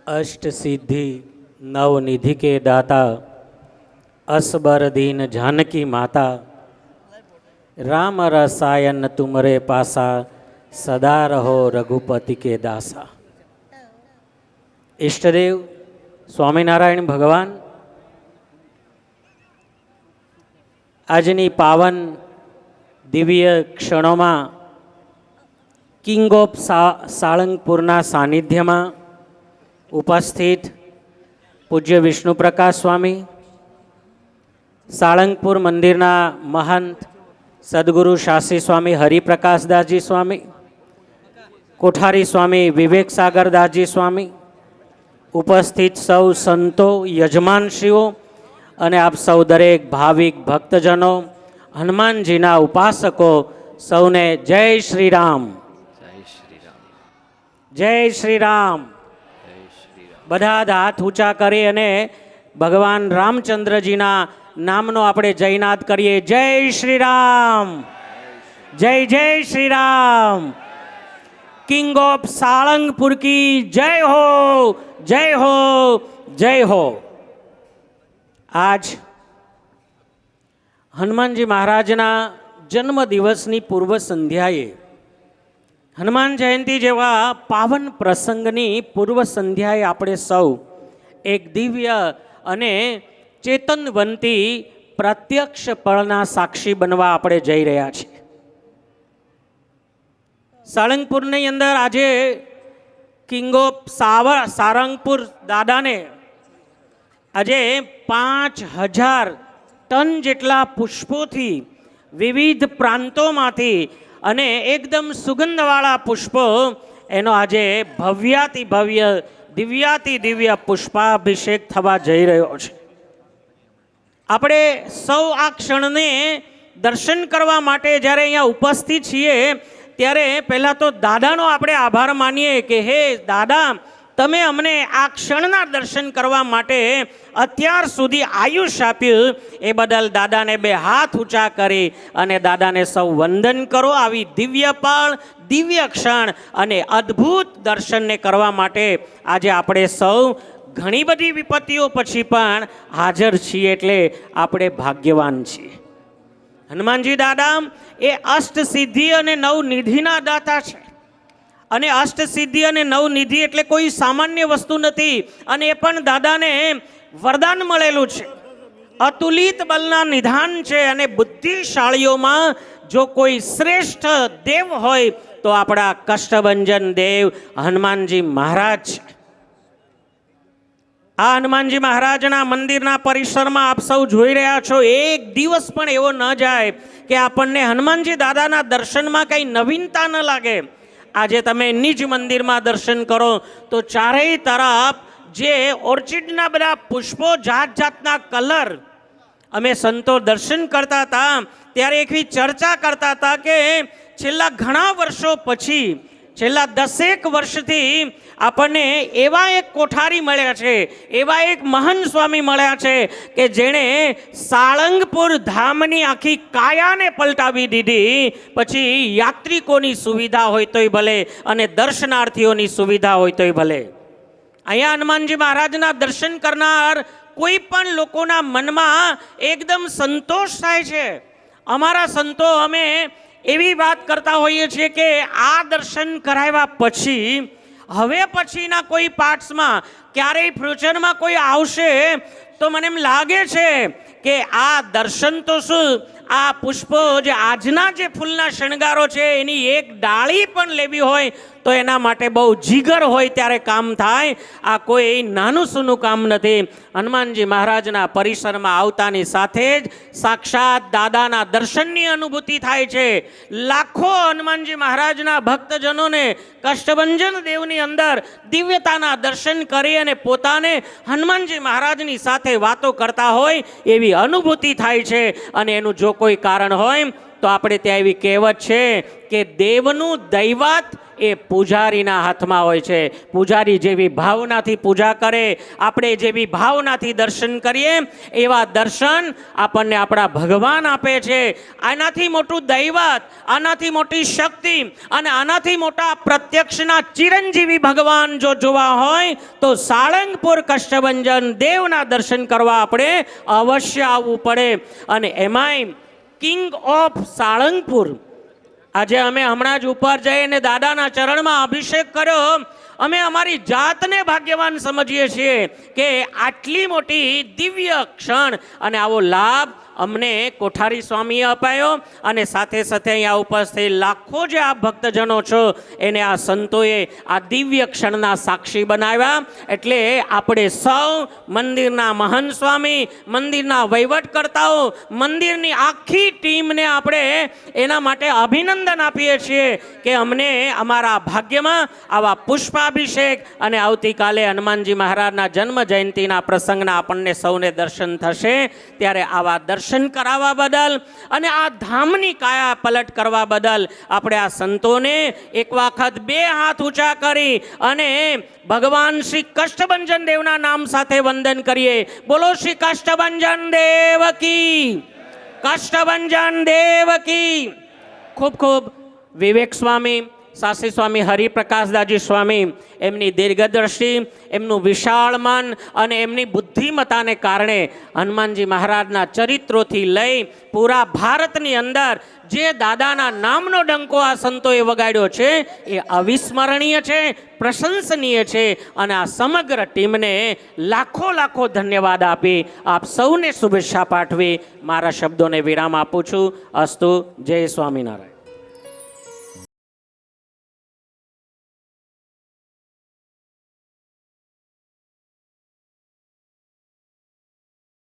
अष्ट सिद्धि नव निधि के दाता, असबर दीन जानकी माता, राम रसायन तुमरे पासा, सदा रहो रघुपति के दासा। इष्टदेव स्वामीनारायण भगवान આજની પાવન દિવ્ય ક્ષણોમાં કિંગ ઓફ સાળંગપુરના સાનિધ્યમાં ઉપસ્થિત પૂજ્ય વિષ્ણુપ્રકાશ સ્વામી, સાળંગપુર મંદિરના મહંત સદગુરુ શાસ્ત્રી સ્વામી હરિપ્રકાશદાસજી સ્વામી, કોઠારી સ્વામી વિવેક સાગરદાસજી સ્વામી, ઉપસ્થિત સૌ સંતો, યજમાનશ્રીઓ અને આપ સૌ દરેક ભાવિક ભક્તજનો, હનુમાનજીના ઉપાસકો સૌને જય શ્રી રામ, જય શ્રી રામ. બધા જ હાથ ઊંચા કરી અને ભગવાન રામચંદ્રજીના નામનો આપણે જયનાદ કરીએ. જય શ્રી રામ, જય જય શ્રી રામ. કિંગ ઓફ સાળંગપુર કી જય હો, જય હો, જય હો. આજ હનુમાનજી મહારાજના જન્મદિવસની પૂર્વ સંધ્યાએ, હનુમાન જયંતિ જેવા પાવન પ્રસંગની પૂર્વ સંધ્યાએ આપણે સૌ એક દિવ્ય અને ચેતનવંતી પ્રત્યક્ષ પળના સાક્ષી બનવા આપણે જઈ રહ્યા છીએ. સાળંગપુરની અંદર આજે કિંગ ઓફ સારંગપુર દાદાને આજે 5000 ટન જેટલા પુષ્પોથી વિવિધ પ્રાંતોમાંથી અને એકદમ સુગંધવાળા પુષ્પો, એનો આજે ભવ્યાતિ ભવ્ય દિવ્યાતિ દિવ્ય પુષ્પાભિષેક થવા જઈ રહ્યો છે. આપણે સૌ આ ક્ષણને દર્શન કરવા માટે જ્યારે અહીંયા ઉપસ્થિત છીએ ત્યારે પહેલાં તો દાદાનો આપણે આભાર માનીએ કે હે દાદા, તમે અમને આ ક્ષણના દર્શન કરવા માટે અત્યાર સુધી આયુષ્ય આપ્યું, એ બદલ દાદાને બે હાથ ઊંચા કરી અને દાદાને સૌ વંદન કરો. આવી દિવ્ય પળ, દિવ્ય ક્ષણ અને અદ્ભુત દર્શનને કરવા માટે આજે આપણે સૌ ઘણી બધી વિપત્તિઓ પછી પણ હાજર છીએ, એટલે આપણે ભાગ્યવાન છીએ. હનુમાનજી દાદા એ અષ્ટ સિદ્ધિ અને નવ નિધિના દાતા છે. અને અષ્ટ સિદ્ધિ અને નવનિધિ એટલે કોઈ સામાન્ય વસ્તુ નથી. અને એ પણ દાદાને વરદાન મળેલું છે. અતુલિત બલના નિધાન છે. અને બુદ્ધિશાળીઓમાં જો કોઈ શ્રેષ્ઠ દેવ હોય તો આપણા કષ્ટભંજન દેવ હનુમાનજી મહારાજ છે. આ હનુમાનજી મહારાજના મંદિરના પરિસરમાં આપ સૌ જોઈ રહ્યા છો, એક દિવસ પણ એવો ન જાય કે આપણને હનુમાનજી દાદાના દર્શનમાં કંઈ નવીનતા ન લાગે. આજે તમે નિજ મંદિરમાં દર્શન કરો તો ચારેય તરફ જે ઓર્ચિડના બધા પુષ્પો, જાત જાતના કલર, અમે સંતો દર્શન કરતા હતા ત્યારે એવી ચર્ચા કરતા હતા કે છેલ્લા ઘણા વર્ષો પછી, છેલ્લા 10 વર્ષથી આપણને એવા એક કોઠારી મળ્યા છે, એવા એક મહાન સ્વામી મળ્યા છે કે જેણે સાળંગપુર ધામની આખી કાયાને પલટાવી દીધી. પછી યાત્રિકોની સુવિધા હોય તોય ભલે અને દર્શનાર્થીઓની સુવિધા હોય તોય ભલે. અહીંયા હનુમાનજી મહારાજના દર્શન કરનાર કોઈ પણ લોકોના મનમાં એકદમ સંતોષ થાય છે. અમારા સંતો અમે એવી વાત કરતા હોઈએ છીએ કે આ દર્શન કરાવ્યા પછી હવે પછીના કોઈ પાર્ટ્સમાં ક્યારેય ફ્યુચરમાં કોઈ આવશે તો મને એમ લાગે છે કે આ દર્શન તો શું, આ પુષ્પો જે આજના જે ફૂલના શણગારો છે એની એક ડાળી પણ લેવી હોય તો એના માટે બહુ જીગર હોય ત્યારે કામ થાય. આ કોઈ નાનું સૂનું કામ નથી. હનુમાનજી મહારાજના પરિસરમાં આવતાની સાથે જ સાક્ષાત દાદાના દર્શનની અનુભૂતિ થાય છે. લાખો હનુમાનજી મહારાજના ભક્તજનોને કષ્ટભંજન દેવની અંદર દિવ્યતાના દર્શન કરી અને પોતાને હનુમાનજી મહારાજની સાથે વાતો કરતા હોય એવી અનુભૂતિ થાય છે. અને એનું જો કોઈ કારણ હોય તો આપણે ત્યાં એવી કહેવત છે કે દેવનું દૈવત એ પૂજારીના હાથમાં હોય છે. પૂજારી જેવી ભાવનાથી પૂજા કરે, આપણે જેવી ભાવનાથી દર્શન કરીએ એવા દર્શન આપણને આપણા ભગવાન આપે છે. આનાથી મોટું દૈવત, આનાથી મોટી શક્તિ અને આનાથી મોટા પ્રત્યક્ષના ચિરંજીવી ભગવાન જો જોવા હોય તો સાળંગપુર કષ્ટભંજન દેવના દર્શન કરવા આપણે અવશ્ય આવવું પડે. અને એમાંય કિંગ ઓફ સાળંગપુર, આજે અમે હમણાં જ ઉપર જઈને દાદાના ચરણમાં અભિષેક કર્યો. અમે અમારી જાતને ભાગ્યવાન સમજીએ છીએ કે આટલી મોટી દિવ્ય ક્ષણ અને આવો લાભ અમને કોઠારી સ્વામીએ અપાયો અને સાથે સાથે અહીંયા ઉપસ્થિત લાખો જે આ ભક્તજનો છો એને આ સંતોએ આ દિવ્ય ક્ષણના સાક્ષી બનાવ્યા. એટલે આપણે સૌ મંદિરના મહંત સ્વામી, મંદિરના વહીવટકર્તાઓ, મંદિરની આખી ટીમને આપણે એના માટે અભિનંદન આપીએ છીએ કે અમને અમારા ભાગ્યમાં આવા પુષ્પાભિષેક અને આવતીકાલે હનુમાનજી મહારાજના જન્મ જયંતિના પ્રસંગના આપણને સૌને દર્શન થશે. ત્યારે આવા દર્શન કરાવવા બદલ અને આ ધામની કાયા પલટ કરવા બદલ આપણે આ સંતોને એક વખત બે હાથ ઊંચા કરી અને ભગવાન શ્રી કષ્ટભંજન દેવના નામ સાથે વંદન કરીએ. બોલો શ્રી કષ્ટભંજન દેવ કી, કષ્ટભંજન દેવ કી. ખૂબ ખૂબ વિવેક સ્વામી, સાસી સ્વામી હરિપ્રકાશદાસજી સ્વામી, એમની દીર્ઘદ્રષ્ટિ, એમનું વિશાળ મન અને એમની બુદ્ધિમત્તાને કારણે હનુમાનજી મહારાજના ચરિત્રોથી લઈ પૂરા ભારતની અંદર જે દાદાના નામનો ડંકો આ સંતોએ વગાડ્યો છે એ અવિસ્મરણીય છે, પ્રશંસનીય છે. અને આ સમગ્ર ટીમને લાખો લાખો ધન્યવાદ આપી આપ સૌને શુભેચ્છા પાઠવી મારા શબ્દોને વિરામ આપું છું. અસ્તુ. જય સ્વામિનારાયણ.